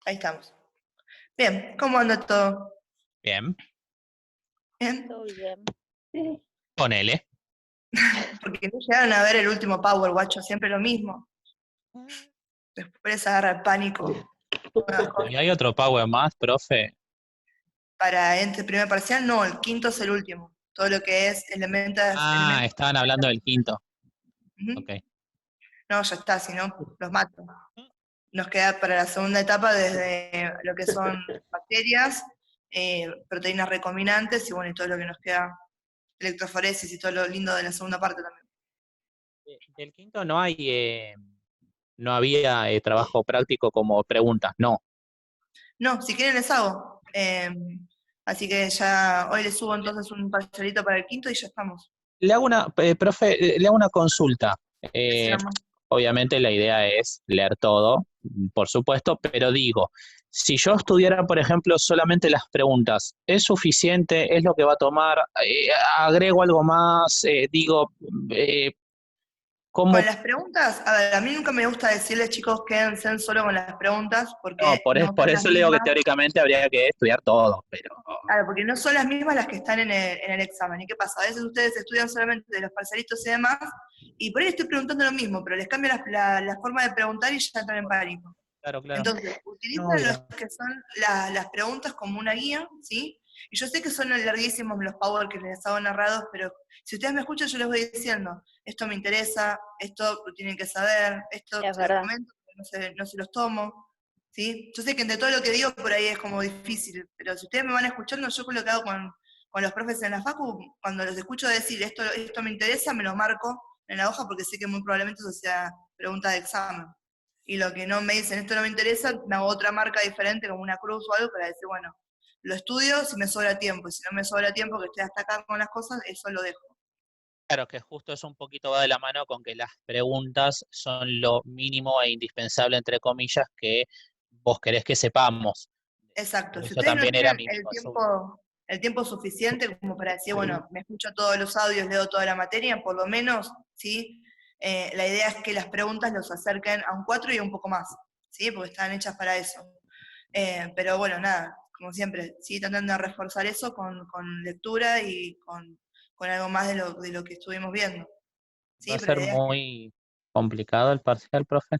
Ahí estamos. Bien, ¿cómo anda todo? Bien, Bien, Todo bien. ponele. porque no llegaron a ver el último Power, guacho, siempre lo mismo. Después agarra el pánico. Nuevas cosas. ¿Y hay otro power más, profe? Para este primer parcial, no, el quinto es el último. Todo lo que es Ah, elementos. estaban hablando del quinto. Ujú. Ok. No, ya está, si no, los mato. Nos queda para la segunda etapa desde lo que son bacterias, proteínas recombinantes y bueno, y todo lo que nos queda, electroforesis y todo lo lindo de la segunda parte también. Del quinto no había trabajo práctico como preguntas, no. No, si quieren les hago. Así que ya hoy les subo entonces un parcelito para el quinto y ya estamos. Le hago una, profe, le hago una consulta. Sí, Eh, amor. Obviamente la idea es leer todo, por supuesto, pero digo, si yo estudiara, por ejemplo, solamente las preguntas, ¿es suficiente? ¿Es lo que va a tomar? ¿Agrego algo más? Eh, Con ¿Cómo? las preguntas, a ver, a mí nunca me gusta decirles, chicos, quédense solo con las preguntas, No, porque no por son las eso le digo que mismas, teóricamente habría que estudiar todo, pero claro, porque no son las mismas las que están en el examen. ¿Y qué pasa? A veces ustedes estudian solamente de los parcelitos y demás, y por ahí estoy preguntando lo mismo, pero les cambio la forma de preguntar y ya están en pánico. claro, claro. Entonces, No, utilizan los que son las preguntas como una guía, ¿sí? Y yo sé que son larguísimos los power que les hago narrados, pero si ustedes me escuchan, yo les voy diciendo, esto me interesa, esto lo tienen que saber, esto Es se los verdad. comento, pero no se los tomo, ¿sí? Yo sé que entre todo lo que digo por ahí es como difícil, pero si ustedes me van escuchando, yo con lo que hago con los profes en la facu, cuando los escucho decir, esto me interesa, me lo marco en la hoja porque sé que muy probablemente eso sea pregunta de examen. Y lo que no me dicen, esto no me interesa, me hago otra marca diferente, como una cruz o algo, para decir, bueno, lo estudio si me sobra tiempo, y si no me sobra tiempo, que estoy hasta acá con las cosas, eso lo dejo. claro que justo eso un poquito va de la mano con que las preguntas son lo mínimo e indispensable, entre comillas, que vos querés que sepamos. Exacto, Por si eso ustedes no también era tienen mi el consulta. tiempo suficiente como para decir, bueno, me escucho todos los audios, leo toda la materia, por lo menos, ¿sí? La idea es que las preguntas los acerquen a un 4 y un poco más, ¿sí? Porque están hechas para eso. Pero bueno, nada, como siempre, sí tratando de reforzar eso con lectura y con algo más de lo que estuvimos viendo. Va Sí, a pero ser la idea es que muy complicado el parcial, profe.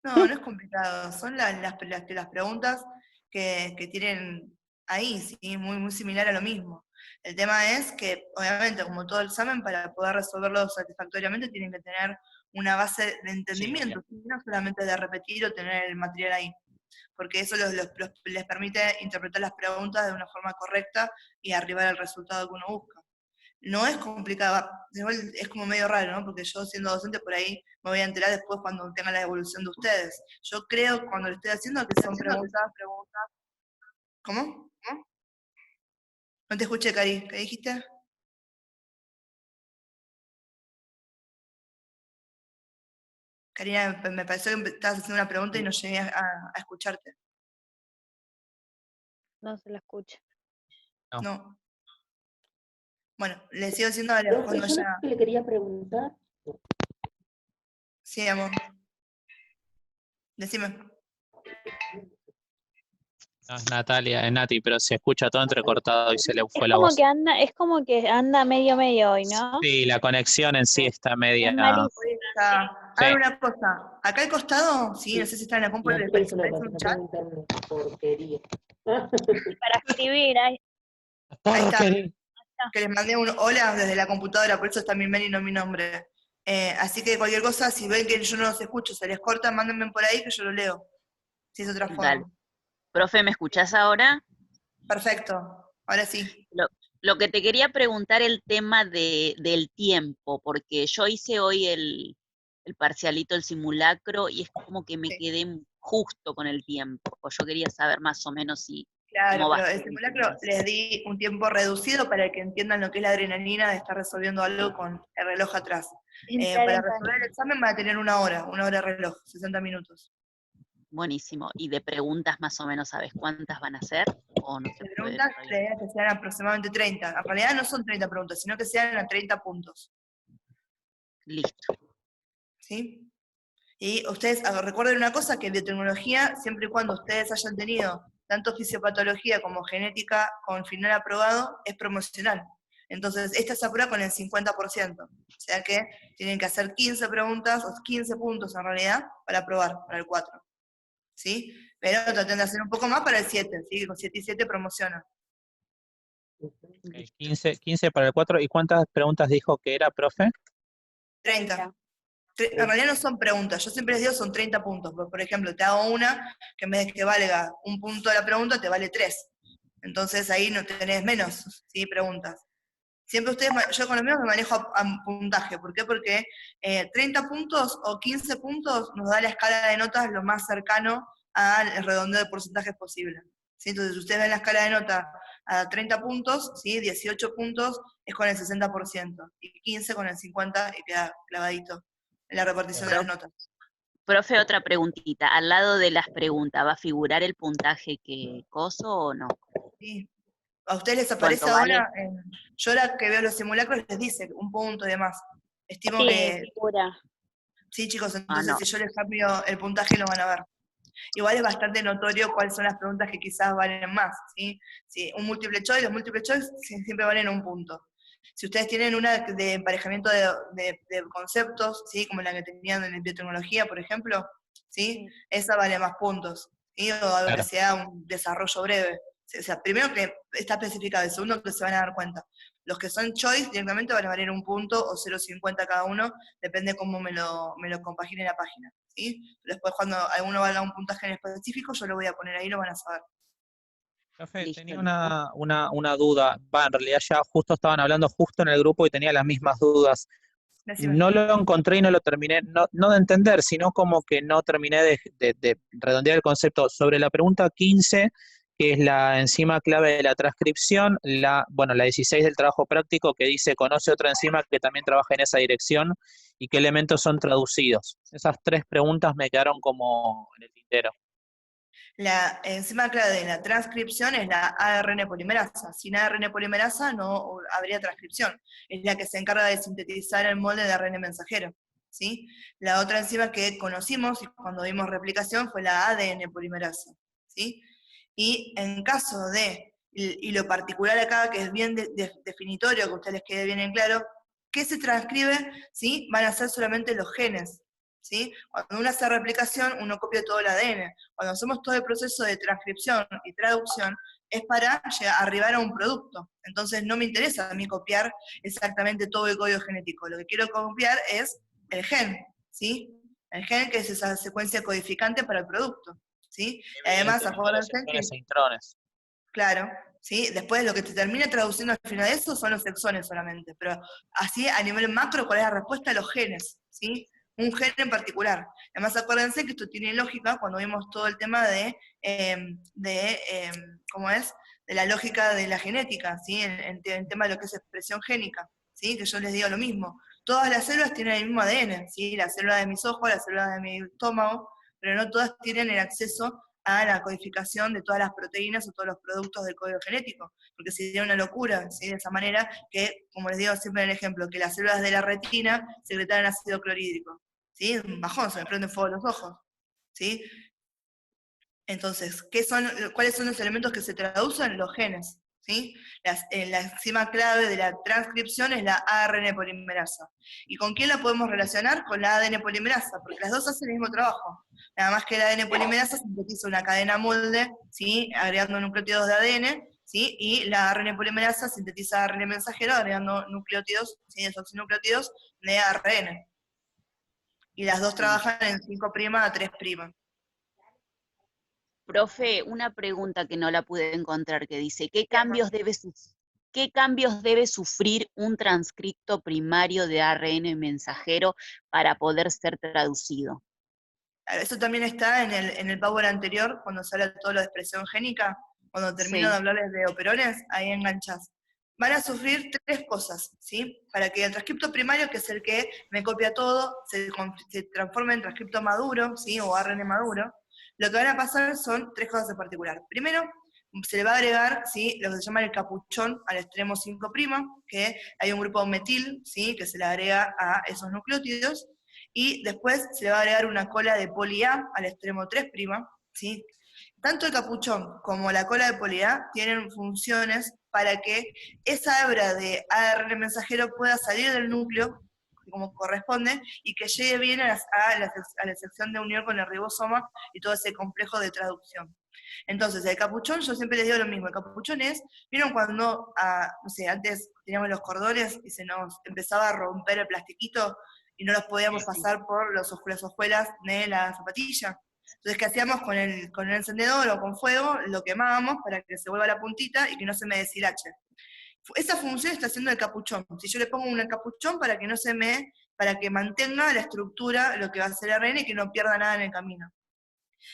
no es complicado, son las preguntas que tienen ahí, ¿sí? Muy, muy similar a lo mismo. El tema es que, obviamente, como todo examen, para poder resolverlo satisfactoriamente, tienen que tener una base de Sí, obvio. entendimiento, ¿sí? No solamente de repetir o tener el material ahí, porque eso les permite interpretar las preguntas de una forma correcta y arribar al resultado que uno busca. No es complicado, igual es como medio raro, ¿no? Porque yo siendo docente por ahí me voy a enterar después cuando tenga la evolución de ustedes. Yo creo cuando lo estoy haciendo que son preguntas. ¿Cómo? ¿Cómo? No te escuché, Cari. ¿Qué dijiste? Karina, me pareció que estabas haciendo una pregunta y no llegué a escucharte. No se la escucha. No. No. Bueno, le sigo diciendo Profe, cuando yo lo ya. que le quería preguntar, Sí, amor. Decime. No es Natalia, es Nati, pero se escucha todo entrecortado y se le fue la voz. Es como que anda medio medio hoy, ¿no? Sí, la conexión en sí está media. Es malísimo. Hoy está. Sí. Hagan una cosa. Acá al costado, sí, no sé si está en la compu, no les quiero parece que lo un que chat. tengo internet, porquería. Para escribir, ahí Ahí está. Porquería. está. Que les mandé un hola desde la computadora, por eso está mi mail y no mi nombre. Así que cualquier cosa, si ven que yo no los escucho, se les corta, mándenme por ahí que yo lo leo. Si es otra Dale. forma. Profe, ¿me escuchás ahora? Perfecto. Ahora sí. Lo, lo que te quería preguntar el tema del tiempo, porque yo hice hoy el parcialito, el simulacro, y es como que me Sí. quedé justo con el tiempo. Yo quería saber más o menos Claro, cómo pero vas el con el tema simulacro les ese. di un tiempo reducido para que entiendan lo que es la adrenalina de estar resolviendo algo con el reloj atrás. Entrar Para en resolver el pánico. examen van a tener una hora de reloj, 60 minutos. Buenísimo. Y de preguntas más o menos, ¿sabes cuántas van a ser? ¿O no se De puede preguntas, todavía? la idea es que sean aproximadamente 30. En realidad no son 30 preguntas, sino que sean a 30 puntos. Listo. ¿Sí? Y ustedes recuerden una cosa, que en biotecnología, siempre y cuando ustedes hayan tenido tanto fisiopatología como genética con final aprobado, es promocional. Entonces, esta se aprueba con el 50%. O sea que tienen que hacer 15 preguntas, o 15 puntos en realidad, para aprobar, para el 4. ¿Sí? Pero traten de hacer un poco más para el 7, ¿sí? Con 7 y 7 promocionan. Ok, 15 para el 4. ¿Y cuántas preguntas dijo que era, profe? 30. En realidad no son preguntas, yo siempre les digo son 30 puntos. Por ejemplo, te hago una que en vez de que valga un punto de la pregunta, te vale 3. Entonces ahí no tenés menos, ¿sí? Preguntas. Siempre ustedes, yo con los míos me manejo a puntaje. ¿Por qué? Porque 30 puntos o 15 puntos nos da la escala de notas lo más cercano al redondeo de porcentajes posible. ¿Sí? Entonces, si ustedes ven la escala de nota a 30 puntos, ¿sí? 18 puntos es con el 60%, y 15 con el 50%, y queda clavadito en la repartición de las notas. Profe, otra preguntita. Al lado de las preguntas, ¿va a figurar el puntaje que coso o no? Sí. A ustedes les aparece ¿Cuánto vale? ahora, yo ahora que veo los simulacros les dice un punto y demás. Estimo Sí, que, figura. sí chicos, Ah, entonces no. si yo les cambio el puntaje lo van a ver. Igual es bastante notorio cuáles son las preguntas que quizás valen más, ¿sí? Sí, un múltiple choice, los múltiple choice siempre valen un punto. Si ustedes tienen una de emparejamiento de conceptos, ¿sí? Como la que tenían en biotecnología, por ejemplo, ¿sí? Esa vale más puntos, ¿sí? O algo que Claro. sea un desarrollo breve. O sea, primero que está especificado, y segundo que se van a dar cuenta. Los que son choice directamente van a valer un punto o 0,50 cada uno, depende cómo me lo compagine la página, ¿sí? Después cuando alguno valga un puntaje en específico, yo lo voy a poner ahí, lo van a saber. Profe, Listo, tenía listo. una duda. En realidad ya justo estaban hablando justo en el grupo y tenía las mismas dudas. Decime. No lo encontré y no lo terminé, no de entender, sino como que no terminé de redondear el concepto. Sobre la pregunta 15, que es la enzima clave de la transcripción, la 16 del trabajo práctico, que dice, conoce otra enzima que también trabaja en esa dirección y qué elementos son traducidos. Esas 3 preguntas me quedaron como en el tintero. La enzima clave de la transcripción es la ARN polimerasa. Sin ARN polimerasa no habría transcripción. Es la que se encarga de sintetizar el molde de ARN mensajero, ¿sí? La otra enzima que conocimos cuando vimos replicación fue la ADN polimerasa, ¿sí? Y en caso de, y lo particular acá, que es bien definitorio, que a ustedes les quede bien en claro, ¿qué se transcribe? ¿Sí? Van a ser solamente los genes, ¿sí? Cuando uno hace replicación, uno copia todo el ADN. Cuando hacemos todo el proceso de transcripción y traducción, es para arribar a un producto. Entonces no me interesa a mí copiar exactamente todo el código genético. Lo que quiero copiar es el gen, ¿sí? El gen, que es esa secuencia codificante para el producto, ¿sí? Y además, El tema de los acuérdense que, exones e intrones. claro, ¿sí? Después lo que te termina traduciendo al final de eso son los exones solamente, pero así a nivel macro, ¿cuál es la respuesta? Los genes, ¿sí? Un gen en particular. Además, acuérdense que esto tiene lógica cuando vimos todo el tema ¿cómo es? De la lógica de la genética, ¿sí? En tema de lo que es expresión génica, ¿sí? Que yo les digo lo mismo. Todas las células tienen el mismo ADN, ¿sí? La célula de mis ojos, la célula de mi estómago, pero no todas tienen el acceso a la codificación de todas las proteínas o todos los productos del código genético, porque sería una locura, ¿sí? De esa manera que, como les digo siempre en el ejemplo, que las células de la retina secretaran ácido clorhídrico, ¿sí? Un bajón, se me prenden fuego los ojos, ¿sí? Entonces, ¿cuáles son los elementos que se traducen? Los genes, ¿sí? La enzima clave de la transcripción es la ARN polimerasa. ¿Y con quién la podemos relacionar? Con la ADN polimerasa, porque las dos hacen el mismo trabajo. Nada más que la ADN polimerasa sintetiza una cadena molde, ¿sí? Agregando nucleótidos de ADN, ¿sí? Y la ARN polimerasa sintetiza ARN mensajero agregando nucleótidos, ¿sí? Desoxinucleótidos de ARN. Y las dos trabajan en 5' a 3'. Profe, una pregunta que no la pude encontrar que dice, ¿qué Ajá. cambios debe sufrir un transcripto primario de ARN mensajero para poder ser traducido? Eso también está en el Power anterior, cuando se habla de todo lo de expresión génica, cuando termino de Sí, hablarles de operones, ahí enganchás. Van a sufrir 3 cosas, ¿sí? Para que el transcripto primario, que es el que me copia todo, se transforme en transcripto maduro, ¿sí? O ARN maduro, lo que van a pasar son 3 cosas en particular. Primero, se le va a agregar, ¿sí? Lo que se llama el capuchón al extremo 5', que hay un grupo metil, ¿sí? Que se le agrega a esos nucleótidos. y después se le va a agregar una cola de poli A al extremo 3', ¿sí? Tanto el capuchón como la cola de poli A tienen funciones para que esa hebra de ARN mensajero pueda salir del núcleo, como corresponde, y que llegue bien a la sección de unión con el ribosoma y todo ese complejo de traducción. Entonces, el capuchón, yo siempre les digo lo mismo, el capuchón es, ¿vieron cuando, no sé, antes teníamos los cordones y se nos empezaba a romper el plastiquito y no los podíamos pasar por las hojuelas de la zapatilla? Entonces, ¿qué hacíamos con el encendedor o con fuego? Lo quemábamos para que se vuelva la puntita y que no se me deshilache. Esa función está haciendo el capuchón. Si yo le pongo un capuchón para que para que mantenga la estructura, lo que va a hacer el ARN y que no pierda nada en el camino.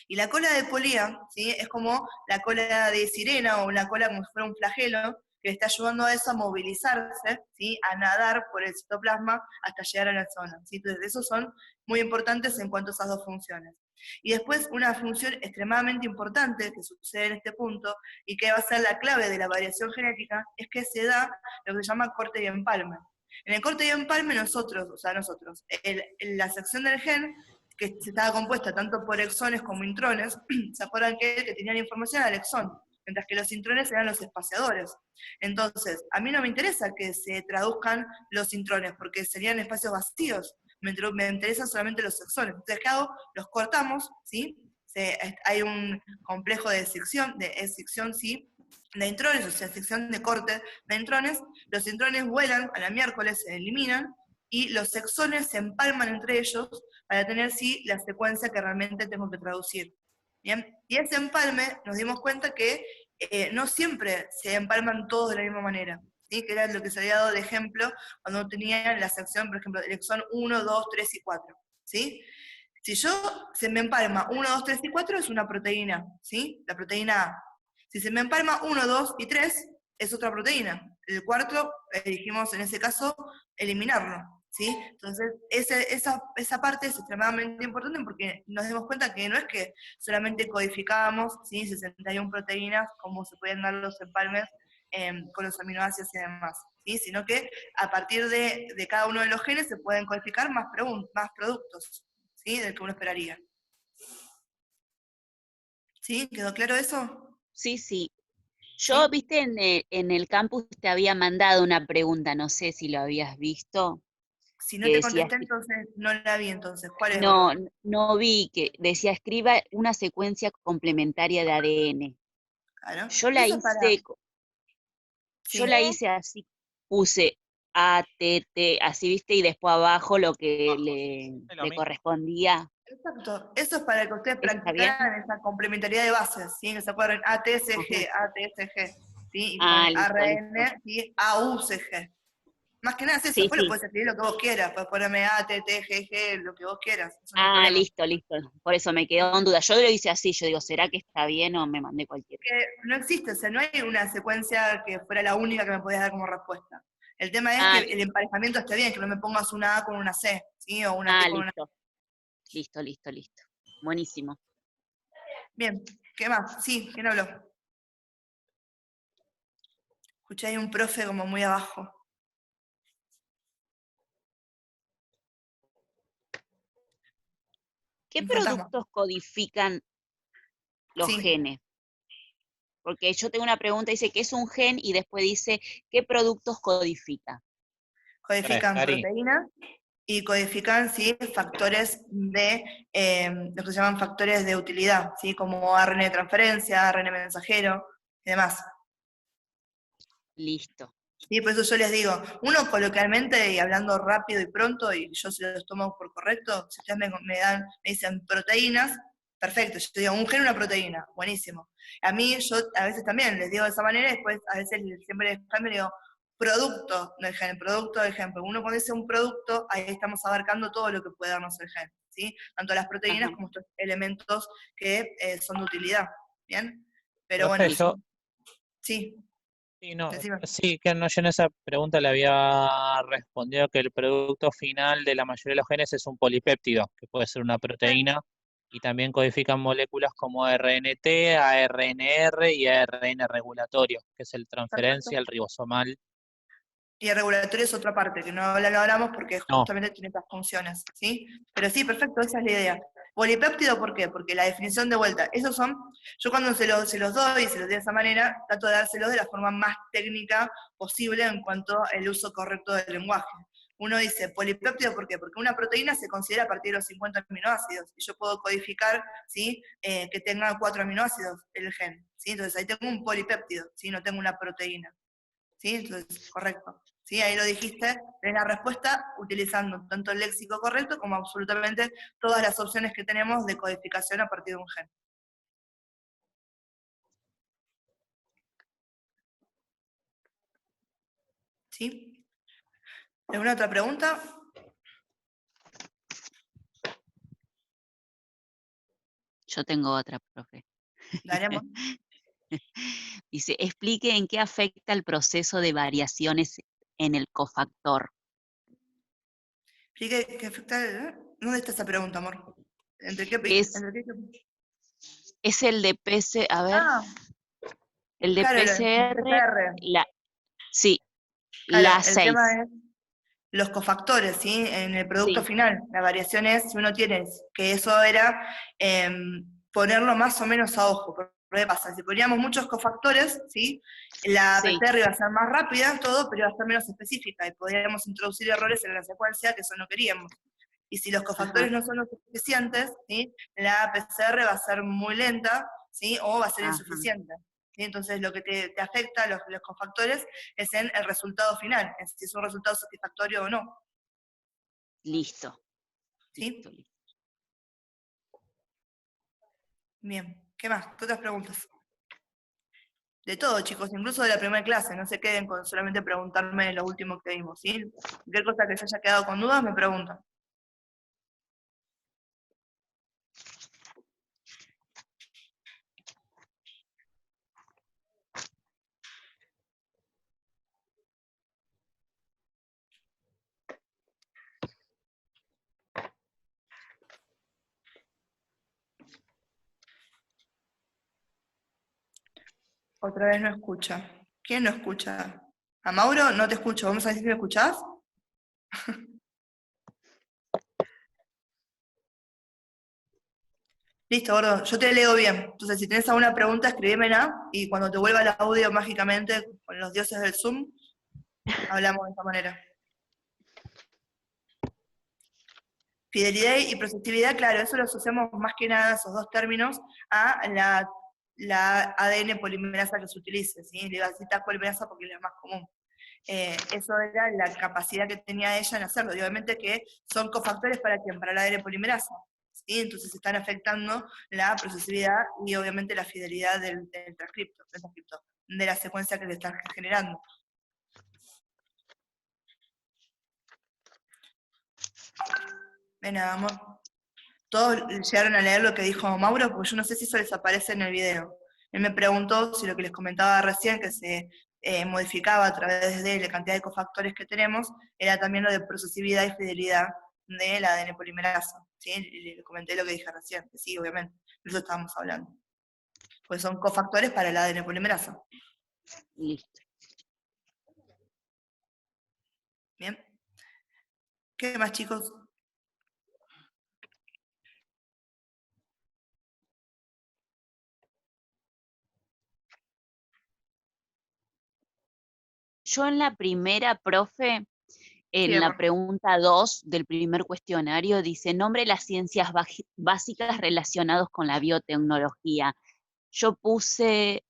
Y la cola de polía, ¿sí? Es como la cola de sirena o la cola como si fuera un flagelo, que le está ayudando a eso a movilizarse, ¿sí? A nadar por el citoplasma hasta llegar a la zona, ¿sí? Entonces, esos son muy importantes en cuanto a esas dos funciones. Y después, una función extremadamente importante que sucede en este punto, y que va a ser la clave de la variación genética, es que se da lo que se llama corte y empalme. En el corte y empalme la sección del gen, que estaba compuesta tanto por exones como intrones, ¿se acuerdan que tenían información al exón? Mientras que los intrones eran los espaciadores. Entonces, a mí no me interesa que se traduzcan los intrones, porque serían espacios vacíos, me interesan solamente los exones. Entonces, ¿qué hago? Los cortamos, ¿sí? Hay un complejo de sección, ¿sí? De intrones, o sea, sección de corte de intrones. Los intrones vuelan a la miércoles, se eliminan, y los exones se empalman entre ellos para tener, sí, la secuencia que realmente tengo que traducir. ¿Bien? Y ese empalme, nos dimos cuenta que no siempre se empalman todos de la misma manera, ¿sí? Que era lo que se había dado de ejemplo cuando tenían la sección, por ejemplo, del exón 1, 2, 3 y 4, ¿sí? Si se me empalma 1, 2, 3 y 4 es una proteína, ¿sí? La proteína A. Si se me empalma 1, 2 y 3, es otra proteína. El cuarto, elegimos en ese caso eliminarlo, ¿sí? Entonces, esa parte es extremadamente importante porque nos dimos cuenta que no es que solamente codificábamos, ¿sí? 61 proteínas, como se pueden dar los empalmes con los aminoácidos y demás, ¿sí? Sino que a partir de cada uno de los genes se pueden codificar más productos, ¿sí? Del que uno esperaría. ¿Sí? ¿Quedó claro eso? Sí, sí. Yo, ¿Sí? viste, en el campus te había mandado una pregunta, no sé si lo habías visto, Si no que te decía, contesté, entonces no la vi entonces. ¿Cuál es, no, Oro? no vi, que decía escriba una secuencia complementaria de ADN. Claro. Yo la Eso para... hice, yo Sí. la hice así, puse ATT, así, viste, y después abajo lo que le correspondía. Exacto. Eso es para que ustedes ¿Está bien? practicaran esa complementariedad de bases, ¿sí? Que se acuerden Ajá. ATSG, ¿sí? Y Ah, con listo, listo. ARN, ¿sí? AUCG. Más que nada es eso, Sí, después le sí. puedes escribir lo que vos quieras, puedes ponerme ATTGG, lo que vos quieras, eso no hay Ah, problema. listo, listo. Por eso me quedó en duda. Yo lo hice así, yo digo, ¿será que está bien o me mandé cualquier cosa? Que no existe, o sea, no hay una secuencia que fuera la única que me podías dar como respuesta. El tema es Ah, que el emparejamiento esté bien, que no me pongas una A con una C, ¿sí? O una T con una... listo. Listo, listo, listo. Buenísimo. Bien, ¿qué más? Sí, ¿quién habló? Escuché ahí un profe como muy abajo. ¿Qué Un fantasma. productos codifican los Sí, genes? Porque yo tengo una pregunta, dice, ¿qué es un gen? Y después dice, ¿qué productos codifica? codifican Cari, proteínas y codifican, ¿sí? Factores lo que se llaman factores de utilidad, ¿sí? Como ARN de transferencia, ARN mensajero y demás. Listo. Sí, por eso yo les digo, uno coloquialmente y hablando rápido y pronto, y yo se los tomo por correcto, si ustedes me dicen proteínas, perfecto, yo digo un gen, una proteína, buenísimo. A mí, yo a veces también les digo de esa manera, y después a veces siempre les cambio y digo, producto del gen, producto del gen, porque uno cuando dice un producto, ahí estamos abarcando todo lo que puede darnos el gen, ¿sí? Tanto las proteínas Ajá. como estos elementos que son de utilidad, ¿bien? Pero profe, bueno, yo, sí, sí, no, decime. sí, que no, yo en esa pregunta le había respondido que el producto final de la mayoría de los genes es un polipéptido, que puede ser una proteína, y también codifican moléculas como RNT, ARNR y ARN regulatorio, que es el Perfecto. transferencia, el ribosomal. Y el regulatorio es otra parte, que no lo hablamos porque No. justamente tiene otras funciones, ¿sí? Pero sí, perfecto, esa es la idea. Polipéptido, ¿por qué? Porque la definición de vuelta, esos son, yo cuando se los doy, y se los doy de esa manera, trato de dárselos de la forma más técnica posible en cuanto al uso correcto del lenguaje. Uno dice polipéptido, ¿por qué? Porque una proteína se considera a partir de los 50 aminoácidos, y yo puedo codificar, ¿sí? Que tenga 4 aminoácidos el gen, ¿sí? Entonces ahí tengo un polipéptido, ¿sí? No tengo una proteína, ¿sí? Entonces, correcto. ¿Sí? Ahí lo dijiste, es la respuesta utilizando tanto el léxico correcto como absolutamente todas las opciones que tenemos de codificación a partir de un gen. ¿Sí? ¿Alguna otra pregunta? Yo tengo otra, profe. Dale, amor. Dice, explique en qué afecta el proceso de variaciones en el cofactor. Explique qué afecta. ¿Dónde está esa pregunta, amor? ¿Entre qué? Es el de PC, a ver, Ah, el de claro, el PCR, PCR. sí, Claro, la el 6. tema es los cofactores, ¿sí? En el producto Sí, final. La variación es, si uno tiene, que eso era ponerlo más o menos a ojo. Porque ¿qué pasa? Si poníamos muchos cofactores, ¿sí? La sí, PCR iba a ser más rápida, todo, pero iba a ser menos específica, y podríamos introducir errores en la secuencia que eso no queríamos. Y si los cofactores ajá, no son lo suficientes, ¿sí? La PCR va a ser muy lenta, ¿sí? O va a ser ajá, insuficiente. ¿Sí? Entonces lo que te afecta a los cofactores es en el resultado final, en si es un resultado satisfactorio o no. listo, ¿Sí? listo, listo. Bien, ¿qué más? ¿Qué otras preguntas? De todo, chicos, incluso de la primera clase, no se queden con solamente preguntarme lo último que vimos, ¿sí? Cualquier cosa que se haya quedado con dudas, me preguntan. Otra vez no escucha. ¿Quién no escucha? ¿A Mauro? No te escucho. ¿Vamos a decir si me escuchás? Listo, gordo. Yo te leo bien. Entonces, si tenés alguna pregunta, escribímela y cuando te vuelva el audio mágicamente con los dioses del Zoom, hablamos de esta manera. Fidelidad y procesividad, claro, eso lo asociamos más que nada, esos dos términos, a la ADN polimerasa que se utilice, ¿sí? Le digo así polimerasa porque es la más común. Eso era la capacidad que tenía ella en hacerlo, y obviamente que son cofactores para quién, para la ADN polimerasa, ¿sí? Entonces están afectando la procesividad y obviamente la fidelidad del transcripto, de la secuencia que le están generando. De nada, amor. Todos llegaron a leer lo que dijo Mauro, porque yo no sé si eso les aparece en el video. Él me preguntó si lo que les comentaba recién, que se modificaba a través de la cantidad de cofactores que tenemos, era también lo de procesividad y fidelidad de la ADN polimerasa. ¿Sí? Y le comenté lo que dije recién, que sí, obviamente, de eso estábamos hablando. Pues son cofactores para el ADN polimerasa. Listo. Bien. ¿Qué más, chicos? Yo en la primera, profe, Sí, en la amor. pregunta 2 del primer cuestionario, dice, nombre las ciencias básicas relacionadas con la biotecnología. Yo puse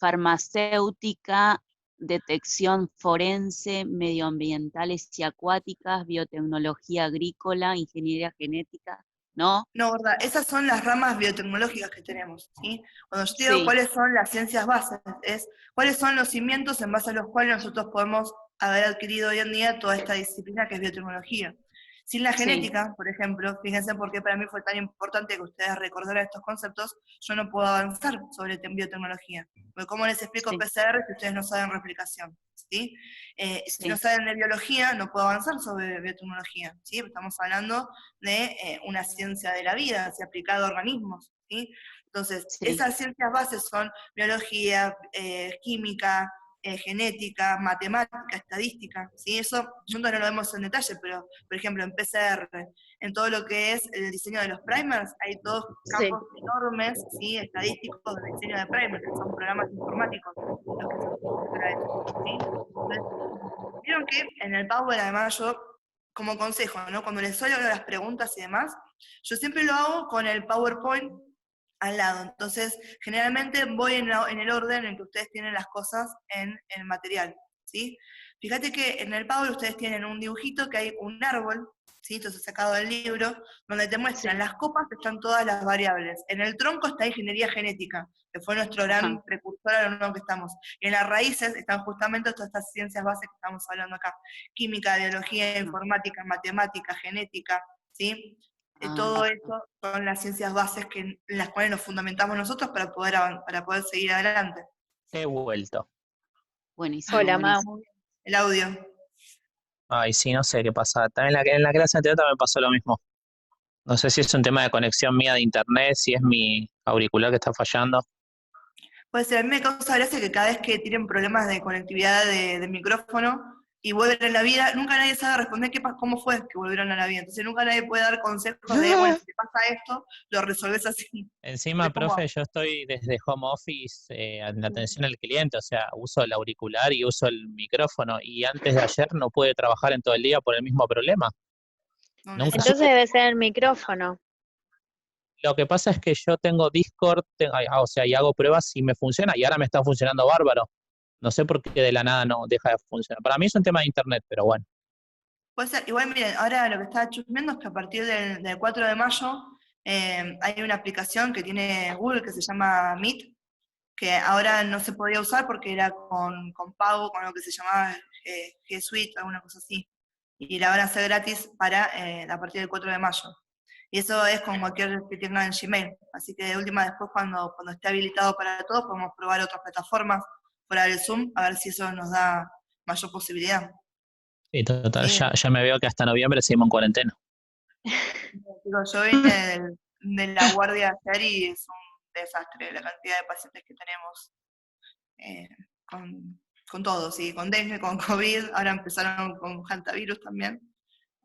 farmacéutica, detección forense, medioambientales y acuáticas, biotecnología agrícola, ingeniería genética, ¿no? No, verdad, esas son las ramas biotecnológicas que tenemos, ¿sí? Cuando yo te digo Sí, cuáles son las ciencias bases, es cuáles son los cimientos en base a los cuales nosotros podemos haber adquirido hoy en día toda esta disciplina que es biotecnología. Sin la sí, genética, por ejemplo, fíjense por qué para mí fue tan importante que ustedes recordaran estos conceptos, yo no puedo avanzar sobre biotecnología. Porque ¿cómo les explico sí, PCR si ustedes no saben replicación? ¿Sí? Si no sí, saben de biología, no puedo avanzar sobre biotecnología. ¿Sí? Estamos hablando de una ciencia de la vida, se aplicada a organismos, ¿sí? Entonces, sí, esas ciencias bases son biología, química, genética, matemática, estadística, ¿sí? Eso juntos no lo vemos en detalle, pero, por ejemplo, en PCR, en todo lo que es el diseño de los primers, hay todos Sí. campos enormes, ¿sí? Estadísticos de diseño de primers, que son programas informáticos, los que se utilizan para eso, ¿sí? Entonces, vieron que en el Power, además, yo, como consejo, ¿no? Cuando les suelo las preguntas y demás, yo siempre lo hago con el PowerPoint al lado. Entonces, generalmente voy en el orden en que ustedes tienen las cosas en el material, ¿sí? Fíjate que en el Power ustedes tienen un dibujito que hay un árbol, ¿sí? Entonces sacado del libro, donde te muestran las copas, están todas las variables. En el tronco está ingeniería genética, que fue nuestro gran precursor a lo nuevo que estamos. Y en las raíces están justamente todas estas ciencias bases que estamos hablando acá. Química, biología, informática, matemática, genética, ¿sí? Todo eso son las ciencias bases en las cuales nos fundamentamos nosotros para poder seguir adelante. He vuelto. Buenísimo. Hola, buenísimo. Mau. El audio. Ay, sí, no sé qué pasa. También en la clase anterior también pasó lo mismo. No sé si es un tema de conexión mía de internet, si es mi auricular que está fallando. Puede ser, a mí me causa gracia que cada vez que tienen problemas de conectividad de micrófono y vuelven a la vida, nunca nadie sabe responder cómo fue que volvieron a la vida. Entonces nunca nadie puede dar consejos de, bueno, si te pasa esto, lo resolves así. Encima, Es como- profe, yo estoy desde home office en atención al cliente, o sea, uso el auricular y uso el micrófono, y antes de ayer no pude trabajar en todo el día por el mismo problema. no, Nunca Entonces debe ser el micrófono. Lo que pasa es que yo tengo Discord, o sea, y hago pruebas y me funciona, y ahora me está funcionando bárbaro. No sé por qué de la nada no deja de funcionar. Para mí es un tema de internet, pero bueno. Puede ser, igual miren, ahora lo que estaba chusmeando es que a partir del 4 de mayo hay una aplicación que tiene Google que se llama Meet, que ahora no se podía usar porque era con pago, con lo que se llamaba G Suite, alguna cosa así. Y la van a hacer gratis para a partir del 4 de mayo. Y eso es con cualquier que tenga en Gmail. Así que de última, después cuando esté habilitado para todos, podemos probar otras plataformas fuera del Zoom, a ver si eso nos da mayor posibilidad. Y total, Sí. ya me veo que hasta noviembre seguimos en cuarentena. Yo vine de la guardia ayer y es un desastre la cantidad de pacientes que tenemos con todo, ¿sí? Con dengue, con COVID, ahora empezaron con hantavirus también.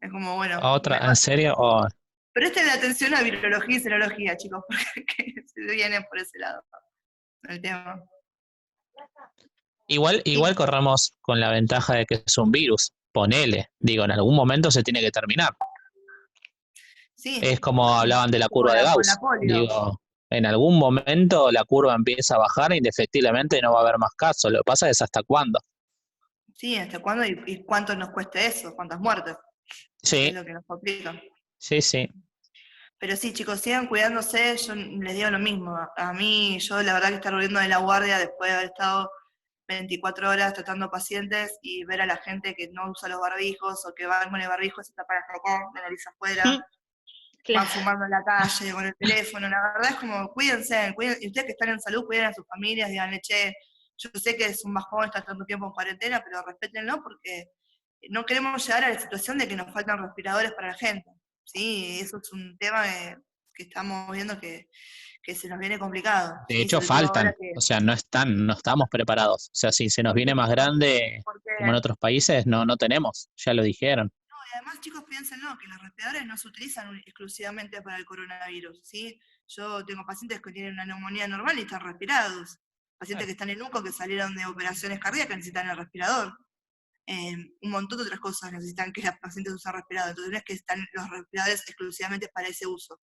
Es como, bueno, ¿Otra? ¿En serio? Oh, presten atención a virología y serología, chicos, porque se viene por ese lado el tema. igual corramos con la ventaja de que es un virus. Ponele. Digo, en algún momento se tiene que terminar. Sí, Es como hablaban de la como curva de con la Gauss. polio. Digo, en algún momento la curva empieza a bajar e indefectiblemente no va a haber más casos. Lo que pasa es hasta cuándo. Sí, ¿hasta cuándo y cuánto nos cueste eso? ¿Cuántas muertes? Es Sí, lo que nos complica. sí. Pero sí, chicos, sigan cuidándose, yo les digo lo mismo. A mí, yo la verdad que estar volviendo de la guardia después de haber estado 24 horas tratando pacientes y ver a la gente que no usa los barbijos o que van con el barbijo, se tapa la acá, la nariz afuera, van fumando en la calle con el teléfono. La verdad es como, cuídense, y ustedes que están en salud, cuiden a sus familias, díganle, che, yo sé que es un bajón estar tanto tiempo en cuarentena, pero respétenlo porque no queremos llegar a la situación de que nos faltan respiradores para la gente. Sí, eso es un tema que estamos viendo que se nos viene complicado. De ¿sí? hecho, Sobre todo ahora faltan. que... O sea, no estamos preparados. O sea, si se nos viene más grande, Porque, como en otros países, no tenemos. Ya lo dijeron. no, y además, chicos, piénsenlo, que los respiradores no se utilizan exclusivamente para el coronavirus. ¿sí? Yo tengo pacientes que tienen una neumonía normal y están respirados. Pacientes que están en UCO, que salieron de operaciones cardíacas, necesitan el respirador. Un montón de otras cosas necesitan que los pacientes usen respirador. Entonces no es que están los respiradores exclusivamente para ese uso.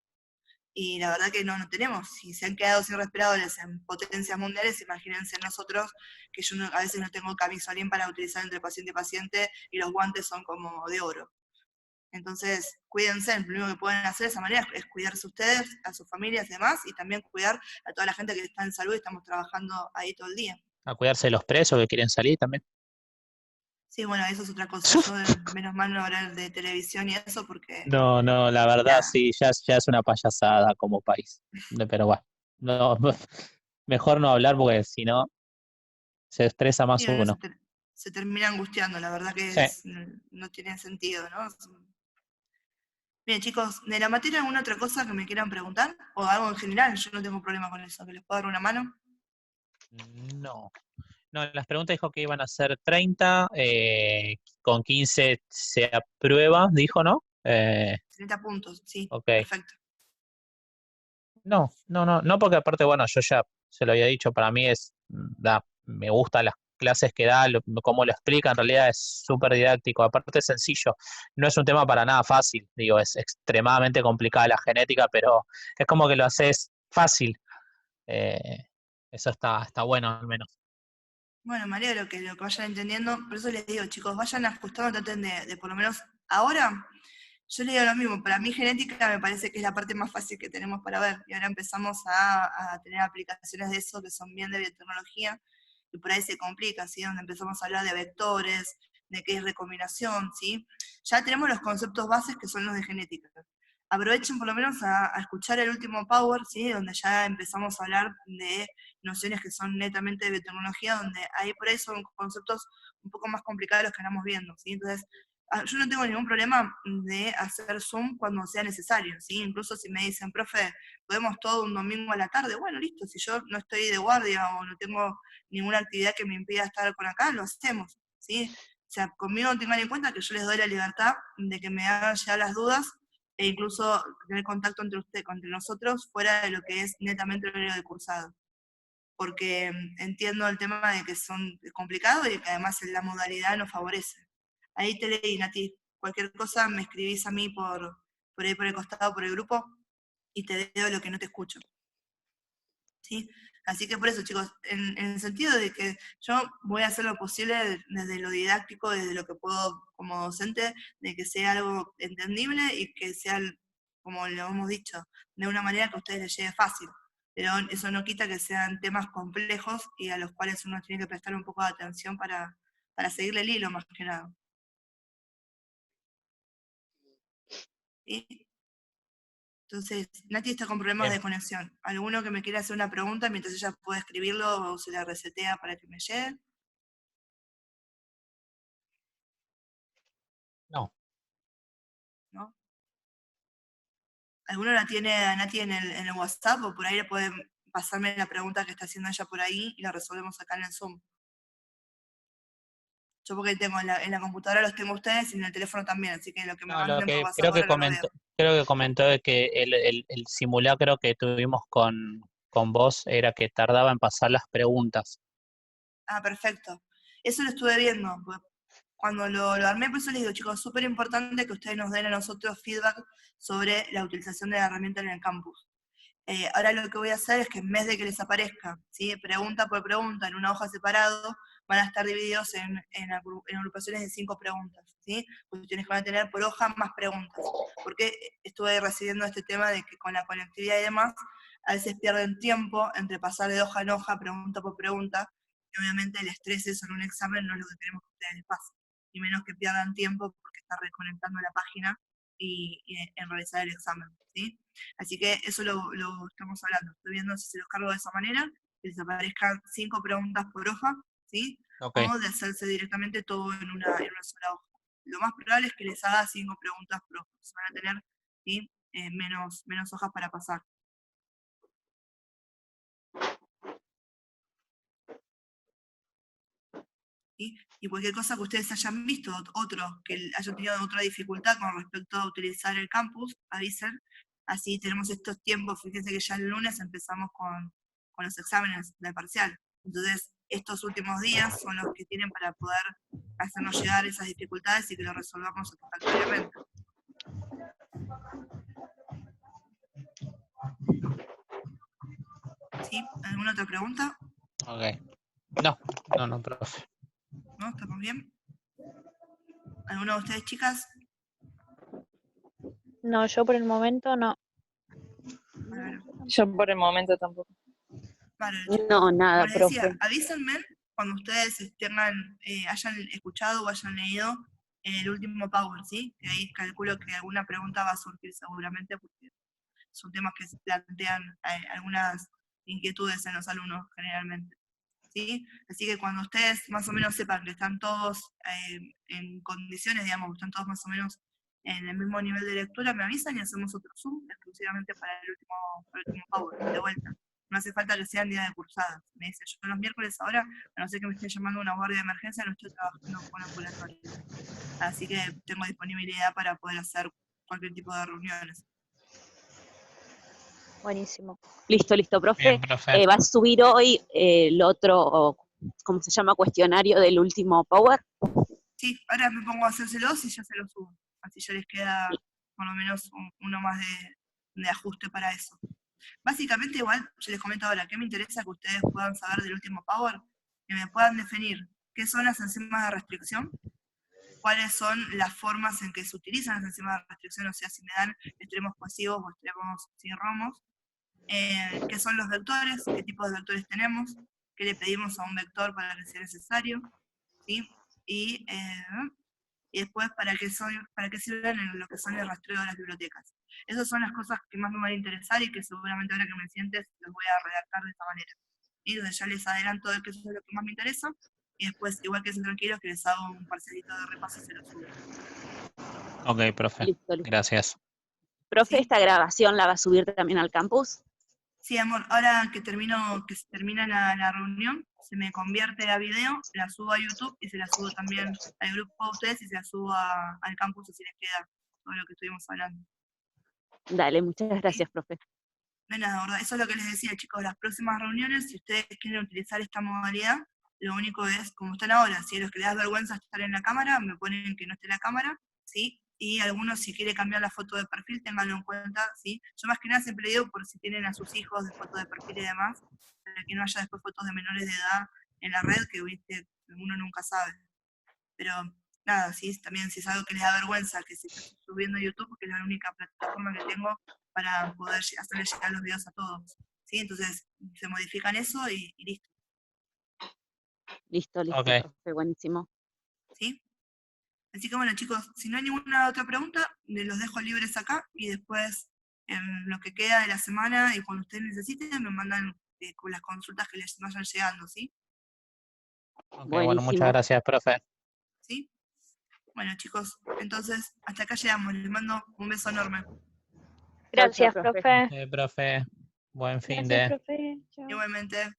Y la verdad que no tenemos. Si se han quedado sin respiradores en potencias mundiales, imagínense nosotros que yo a veces no tengo camisolín para utilizar entre paciente y paciente y los guantes son como de oro. Entonces, cuídense, lo único que pueden hacer de esa manera es cuidarse ustedes, a sus familias y demás, y también cuidar a toda la gente que está en salud y estamos trabajando ahí todo el día. A cuidarse de los presos que quieren salir también. Sí, bueno, eso es otra cosa. Yo, menos mal no hablar de televisión y eso porque... No, la verdad Ya. sí, ya es una payasada como país. Pero bueno, no, mejor no hablar porque si no se estresa más Sí, uno uno. se termina angustiando, la verdad que Sí. no tiene sentido, ¿no? Bien, chicos, ¿de la materia alguna otra cosa que me quieran preguntar? ¿O algo en general? Yo no tengo problema con eso, que les puedo dar una mano. No, No, las preguntas dijo que iban a ser 30, con 15 se aprueba, dijo, ¿no? 30 puntos, sí, Ok. perfecto. No, porque aparte, bueno, yo ya se lo había dicho, para mí me gustan las clases que da, cómo lo explica, en realidad es súper didáctico, aparte es sencillo, no es un tema para nada fácil, digo, es extremadamente complicada la genética, pero es como que lo haces fácil, eso está bueno al menos. Bueno, me alegro que lo que vayan entendiendo, por eso les digo, chicos, vayan ajustando, traten de por lo menos ahora, yo les digo lo mismo, para mí genética me parece que es la parte más fácil que tenemos para ver, y ahora empezamos a tener aplicaciones de eso que son bien de biotecnología, y por ahí se complica, ¿sí? Donde empezamos a hablar de vectores, de qué es recombinación, ¿sí? Ya tenemos los conceptos bases que son los de genética. Aprovechen por lo menos a escuchar el último Power, ¿sí? Donde ya empezamos a hablar de nociones que son netamente de biotecnología, donde ahí por ahí son conceptos un poco más complicados los que andamos viendo, ¿sí? Entonces, yo no tengo ningún problema de hacer Zoom cuando sea necesario, ¿sí? Incluso si me dicen, profe, podemos todo un domingo a la tarde, bueno, listo, si yo no estoy de guardia o no tengo ninguna actividad que me impida estar con acá, lo hacemos, ¿sí? O sea, conmigo tengan en cuenta que yo les doy la libertad de que me hagan llegar las dudas e incluso tener contacto entre nosotros fuera de lo que es netamente el horario de cursado. Porque entiendo el tema de que es complicado y que además la modalidad nos favorece. Ahí te leí, Nati. Cualquier cosa me escribís a mí por ahí por el costado, por el grupo, y te digo lo que no te escucho. ¿Sí? Así que por eso, chicos, en el sentido de que yo voy a hacer lo posible desde lo didáctico, desde lo que puedo como docente, de que sea algo entendible y que sea, como lo hemos dicho, de una manera que a ustedes les llegue fácil. Pero eso no quita que sean temas complejos y a los cuales uno tiene que prestar un poco de atención para seguirle el hilo, más que nada. ¿Sí? Entonces, Nati está con problemas Bien. de conexión. ¿Alguno que me quiera hacer una pregunta mientras ella puede escribirlo o se la resetea para que me llegue? No. ¿No? ¿Alguno la tiene a Nati en el WhatsApp o por ahí le pueden pasarme la pregunta que está haciendo ella por ahí y la resolvemos acá en el Zoom? Yo porque tengo en la computadora los tengo ustedes y en el teléfono también, así que lo que me No, lo manden por que WhatsApp ahora lo leo. creo que comentó de que el simulacro que tuvimos con vos era que tardaba en pasar las preguntas. Ah, perfecto. Eso lo estuve viendo. Cuando lo armé, por eso les digo, chicos, es súper importante que ustedes nos den a nosotros feedback sobre la utilización de la herramienta en el campus. Ahora lo que voy a hacer es que en vez de que les aparezca, ¿sí? Pregunta por pregunta en una hoja separado, van a estar divididos en agrupaciones de 5 preguntas, ¿sí? Cuestiones que van a tener por hoja más preguntas. Porque estuve recibiendo este tema de que con la conectividad y demás, a veces pierden tiempo entre pasar de hoja en hoja, pregunta por pregunta, y obviamente el estrés eso en un examen no es lo que queremos que ustedes les pasen, y menos que pierdan tiempo porque están reconectando la página y en realizar el examen, ¿sí? Así que eso lo estamos hablando. Estoy viendo si se los cargo de esa manera, que les aparezcan 5 preguntas por hoja, ¿sí? Ok. O de hacerse directamente todo en una sola hoja. Lo más probable es que les haga 5 preguntas por hoja. Se van a tener, ¿sí? Menos hojas para pasar. ¿Sí? Y cualquier cosa que ustedes hayan visto, otro que hayan tenido otra dificultad con respecto a utilizar el campus, avisen. Así tenemos estos tiempos, fíjense que ya el lunes empezamos con los exámenes de parcial. Entonces, estos últimos días son los que tienen para poder hacernos llegar esas dificultades y que lo resolvamos satisfactoriamente. ¿Sí? ¿Alguna otra pregunta? Ok. No, profe. ¿No? ¿Estamos bien? ¿Alguna de ustedes, chicas? No, yo por el momento no. Bueno, Yo por el momento tampoco. bárbaro, chicos. No, nada, Como les decía, profe. avísenme cuando ustedes hayan escuchado o hayan leído el último Power, ¿sí? Que ahí calculo que alguna pregunta va a surgir seguramente porque son temas que se plantean algunas inquietudes en los alumnos generalmente, ¿sí? Así que cuando ustedes más o menos sepan que están todos en condiciones, digamos, están todos más o menos en el mismo nivel de lectura, me avisan y hacemos otro Zoom exclusivamente para el último Power, de vuelta. no hace falta que sean días de cursadas. Me dice, yo los miércoles ahora, a no ser que me estén llamando una guardia de emergencia, no estoy trabajando con ambulatorio. Así que tengo disponibilidad para poder hacer cualquier tipo de reuniones. Buenísimo. Listo, profe. Bien, profe. ¿Va a subir hoy el otro, ¿cómo se llama? Cuestionario del último Power? Sí, ahora me pongo a hacérselos y ya se los subo. Así ya les queda por lo menos uno más de ajuste para eso. Básicamente igual, yo les comento ahora, ¿qué me interesa que ustedes puedan saber del último Power? Que me puedan definir qué son las enzimas de restricción, cuáles son las formas en que se utilizan las enzimas de restricción, o sea, si me dan extremos pasivos o extremos sin romos, qué son los vectores, qué tipos de vectores tenemos, qué le pedimos a un vector para que sea necesario, ¿sí? Y después para qué sirven en lo que son el rastreo de las bibliotecas. Esas son las cosas que más me van a interesar y que seguramente ahora que me sientes los voy a redactar de esta manera. Y entonces ya les adelanto de que eso es lo que más me interesa, y después, igual que estén tranquilos, que les hago un parcelito de repaso y se lo subo. Ok, profe. Listo. Gracias. Profe, ¿Sí? ¿esta grabación la va a subir también al campus? Sí, amor, ahora que se termina la reunión, se me convierte a video, la subo a YouTube y se la subo también al grupo de ustedes y se la subo al campus, así les queda todo lo que estuvimos hablando. Dale, muchas gracias, profe. No, nada, ¿verdad? Eso es lo que les decía, chicos, las próximas reuniones, si ustedes quieren utilizar esta modalidad, lo único es, como están ahora, si a los que les da vergüenza estar en la cámara, me ponen que no esté la cámara, ¿sí? Y algunos, si quiere cambiar la foto de perfil, ténganlo en cuenta, ¿sí? Yo más que nada siempre digo por si tienen a sus hijos de foto de perfil y demás, para que no haya después fotos de menores de edad en la red, que viste, uno nunca sabe. Pero nada, sí, también si es algo que les da vergüenza, que se está subiendo a YouTube, porque es la única plataforma que tengo para poder hacerle llegar los videos a todos. ¿Sí? Entonces se modifican eso y listo. Listo, Ok. profe, buenísimo. ¿Sí? Así que bueno, chicos, si no hay ninguna otra pregunta, los dejo libres acá y después en lo que queda de la semana y cuando ustedes necesiten me mandan con las consultas que les vayan llegando, ¿sí? Ok, bueno, muchas Buenísimo. gracias, profe. ¿Sí? Bueno, chicos, entonces hasta acá llegamos. Les mando un beso enorme. Gracias, profe. profe. Profe, buen fin Gracias, de... profe. Chao. Igualmente.